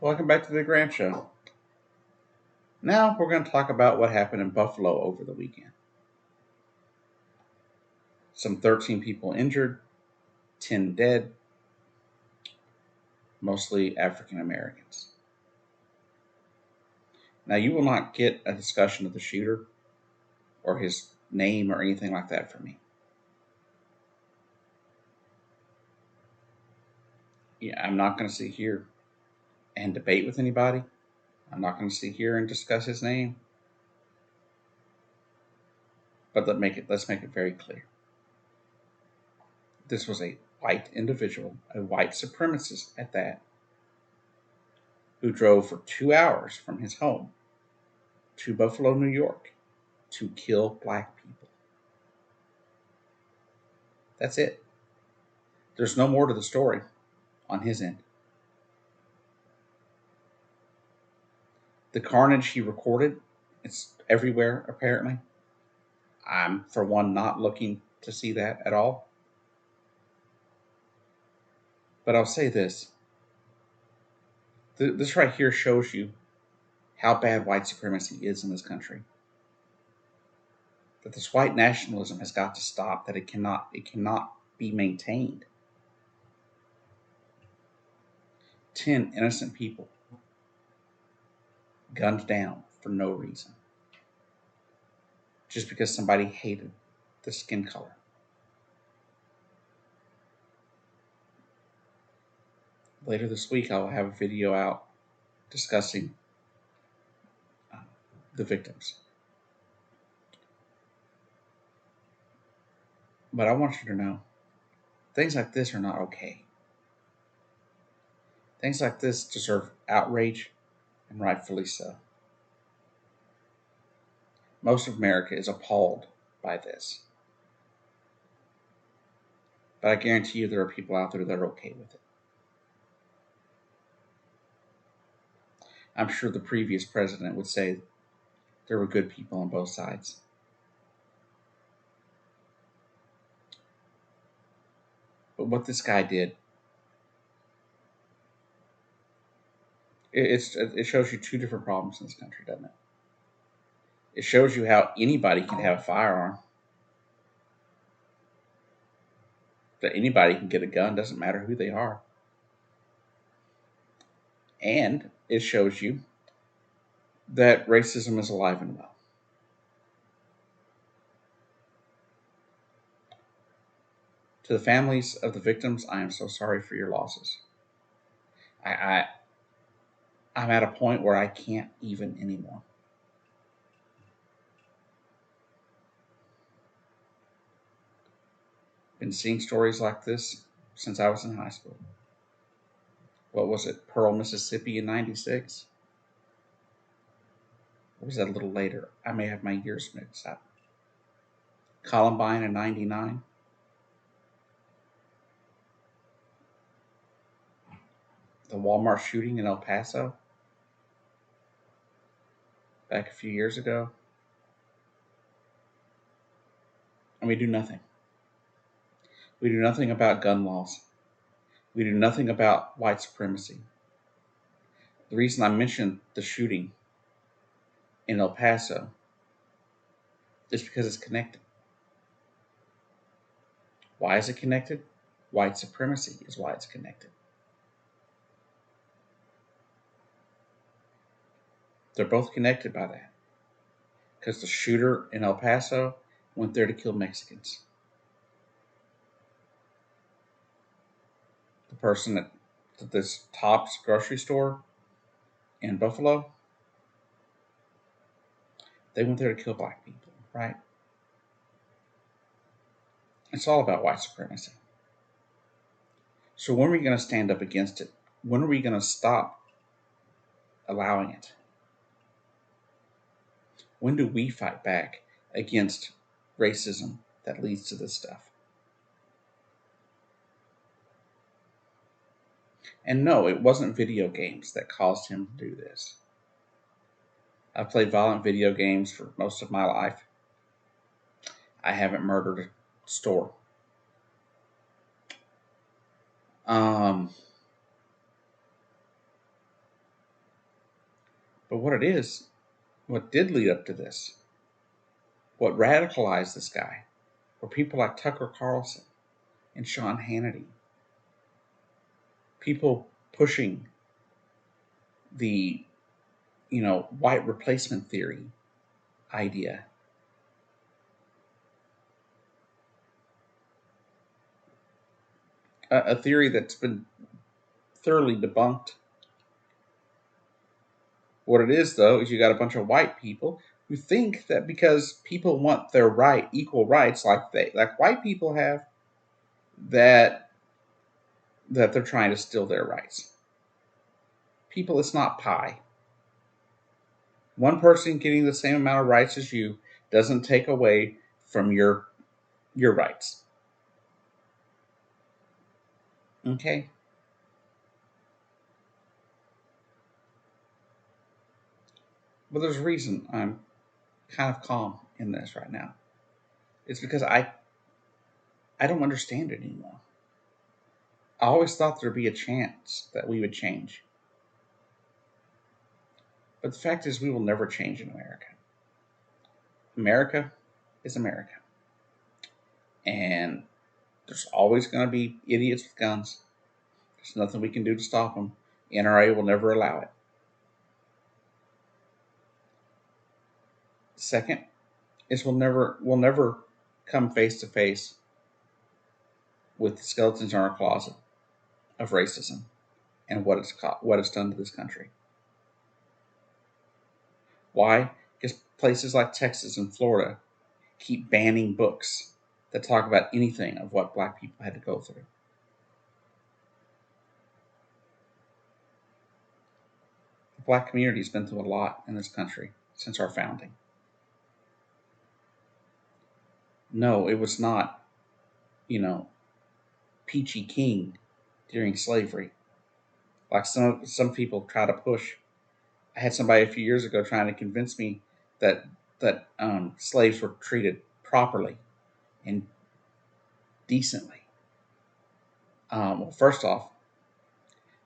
Welcome back to the Grant Show. Now we're going to talk about what happened in Buffalo over the weekend. Some 13 people injured, 10 dead, mostly African Americans. Now, you will not get a discussion of the shooter or his name or anything like that from me. Yeah, I'm not going to sit here and debate with anybody. I'm not going to sit here and discuss his name. But let's make it very clear. This was a white individual, a white supremacist at that, who drove for 2 hours from his home to Buffalo, New York, to kill black people. That's it. There's no more to the story on his end. The carnage he recorded, it's everywhere apparently. I'm, for one, not looking to see that at all. But I'll say this. This right here shows you how bad white supremacy is in this country. That this white nationalism has got to stop, that it cannot be maintained. 10 innocent people gunned down for no reason. Just because somebody hated the skin color. Later this week, I will have a video out discussing the victims. But I want you to know, things like this are not okay. Things like this deserve outrage, and rightfully so. Most of America is appalled by this. But I guarantee you there are people out there that are okay with it. I'm sure the previous president would say there were good people on both sides. But what this guy did, it shows you two different problems in this country, doesn't it? It shows you how anybody can have a firearm. That anybody can get a gun, doesn't matter who they are. And it shows you that racism is alive and well. To the families of the victims, I am so sorry for your losses. I'm at a point where I can't even anymore. Been seeing stories like this since I was in high school. What was it, Pearl, Mississippi in 96? Or was that a little later? I may have my years mixed up. Columbine in 99. The Walmart shooting in El Paso back a few years ago. And we do nothing. We do nothing about gun laws. We do nothing about white supremacy. The reason I mentioned the shooting in El Paso is because it's connected. Why is it connected? White supremacy is why it's connected. They're both connected by that. Because the shooter in El Paso went there to kill Mexicans. The person at this Tops grocery store in Buffalo, they went there to kill black people, right? It's all about white supremacy. So when are we going to stand up against it? When are we going to stop allowing it? When do we fight back against racism that leads to this stuff? And no, it wasn't video games that caused him to do this. I've played violent video games for most of my life. I haven't murdered a store. But what did lead up to this, what radicalized this guy, were people like Tucker Carlson and Sean Hannity. People pushing the, white replacement theory idea. A theory that's been thoroughly debunked. What it is, though, is you got a bunch of white people who think that because people want their equal rights like white people have, that they're trying to steal their rights. People, it's not pie. One person getting the same amount of rights as you doesn't take away from your rights. Okay? But there's a reason I'm kind of calm in this right now. It's because I don't understand it anymore. I always thought there'd be a chance that we would change. But the fact is, we will never change in America. America is America. And there's always going to be idiots with guns. There's nothing we can do to stop them. NRA will never allow it. Second is we'll never come face to face with the skeletons in our closet of racism and what it's done to this country. Why? Because places like Texas and Florida keep banning books that talk about anything of what black people had to go through. The black community has been through a lot in this country since our founding. No, it was not, peachy keen during slavery, like some people try to push. I had somebody a few years ago trying to convince me that slaves were treated properly and decently. Well, first off,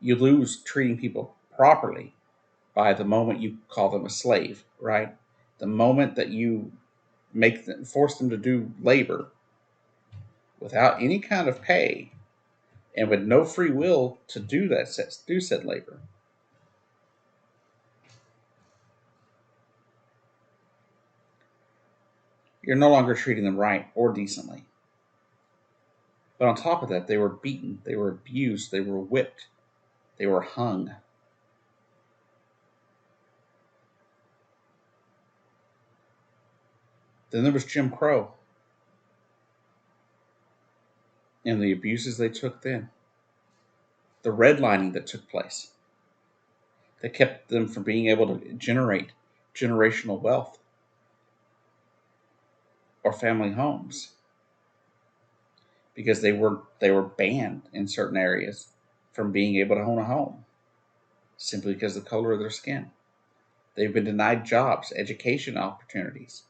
you lose treating people properly by the moment you call them a slave, right? The moment that you force them to do labor without any kind of pay and with no free will to do said labor, you're no longer treating them right or decently. But on top of that, they were beaten, they were abused, they were whipped, they were hung. Then there was Jim Crow and the abuses they took then. The redlining that took place that kept them from being able to generate generational wealth or family homes because they were banned in certain areas from being able to own a home simply because of the color of their skin. They've been denied jobs, education opportunities.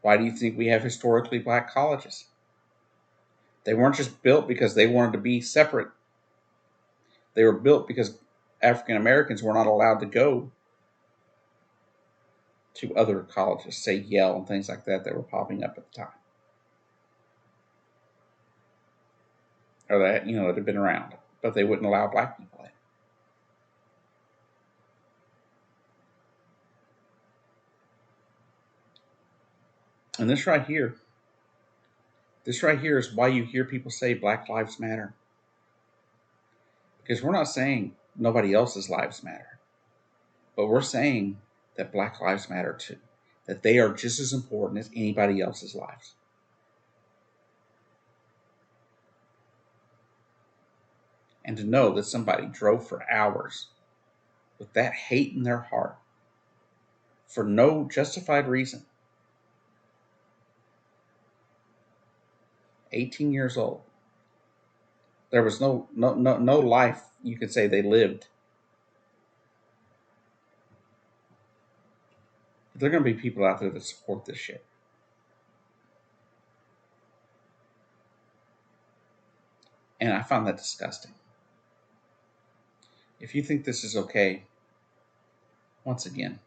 Why do you think we have historically black colleges? They weren't just built because they wanted to be separate. They were built because African Americans were not allowed to go to other colleges, say Yale and things like that were popping up at the time. Or that had been around, but they wouldn't allow black people in. And this right here is why you hear people say Black Lives Matter. Because we're not saying nobody else's lives matter, but we're saying that Black Lives Matter too, that they are just as important as anybody else's lives. And to know that somebody drove for hours with that hate in their heart for no justified reason, 18 years old, there was no life you could say they lived. There are going to be people out there that support this shit. And I find that disgusting. If you think this is okay, once again,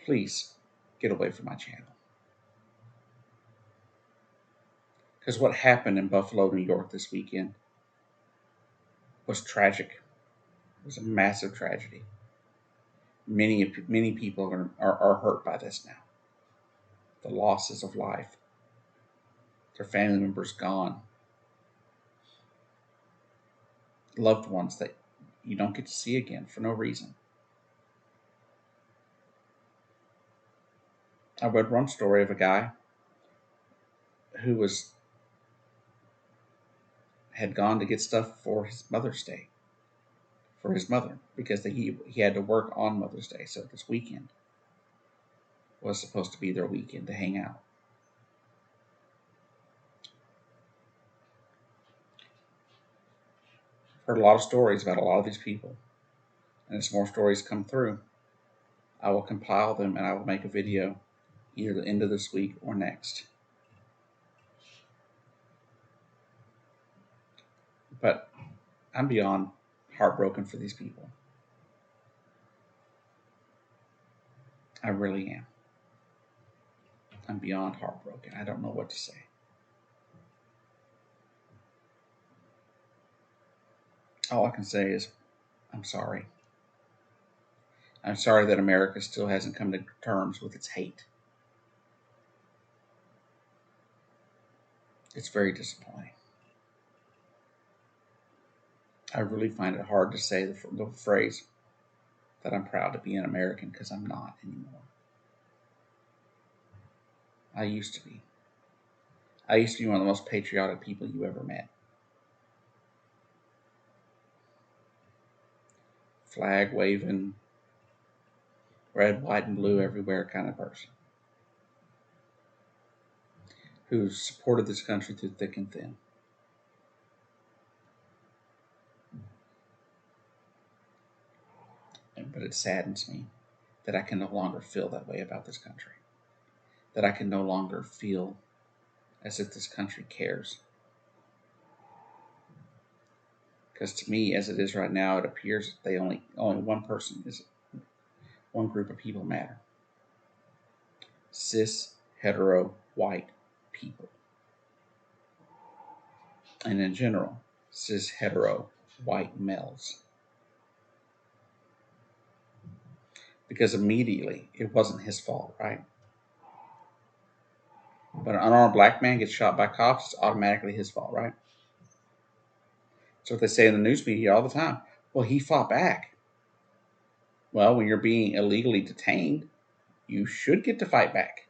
please get away from my channel. Because what happened in Buffalo, New York this weekend was tragic. It was a massive tragedy. Many people are hurt by this now. The losses of life, their family members gone, loved ones that you don't get to see again for no reason. I read one story of a guy who had gone to get stuff for his Mother's Day, for his mother, because he had to work on Mother's Day. So this weekend was supposed to be their weekend to hang out. Heard a lot of stories about a lot of these people, and as more stories come through, I will compile them and I will make a video either the end of this week or next. But I'm beyond heartbroken for these people. I really am. I'm beyond heartbroken. I don't know what to say. All I can say is, I'm sorry. I'm sorry that America still hasn't come to terms with its hate. It's very disappointing. I really find it hard to say the phrase that I'm proud to be an American, because I'm not anymore. I used to be. I used to be one of the most patriotic people you ever met. Flag waving, red, white, and blue everywhere kind of person who supported this country through thick and thin. But it saddens me that I can no longer feel that way about this country. That I can no longer feel as if this country cares. Because to me, as it is right now, it appears that only one group of people matter. Cis, hetero, white people. And in general, cis, hetero, white males. Because immediately, it wasn't his fault, right? But an unarmed black man gets shot by cops, it's automatically his fault, right? That's what they say in the news media all the time. Well, he fought back. Well, when you're being illegally detained, you should get to fight back.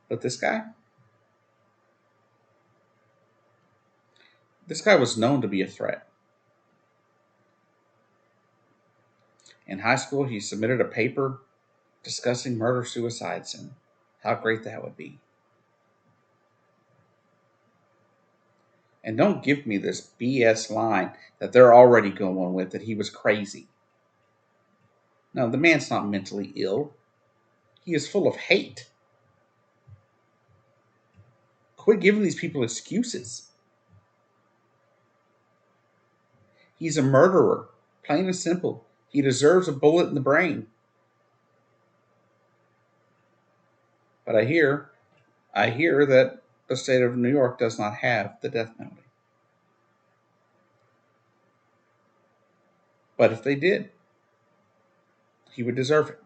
But this guy was known to be a threat. In high school, he submitted a paper discussing murder-suicides and how great that would be. And don't give me this BS line that they're already going with, that he was crazy. No, the man's not mentally ill. He is full of hate. Quit giving these people excuses. He's a murderer, plain and simple. He deserves a bullet in the brain. But I hear that the state of New York does not have the death penalty. But if they did, he would deserve it.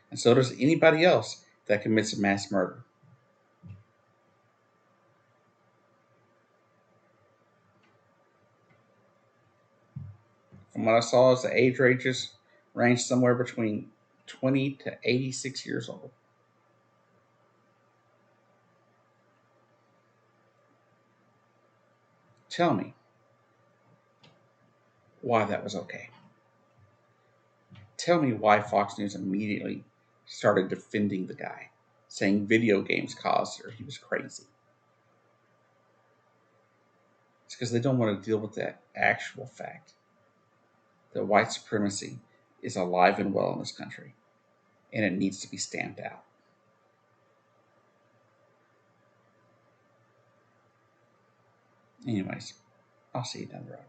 And so does anybody else that commits a mass murder. From what I saw, the age ranges range somewhere between 20 to 86 years old. Tell me why that was okay. Tell me why Fox News immediately started defending the guy, saying video games caused or he was crazy. It's because they don't want to deal with that actual fact that white supremacy is alive and well in this country, and it needs to be stamped out. Anyways, I'll see you down the road.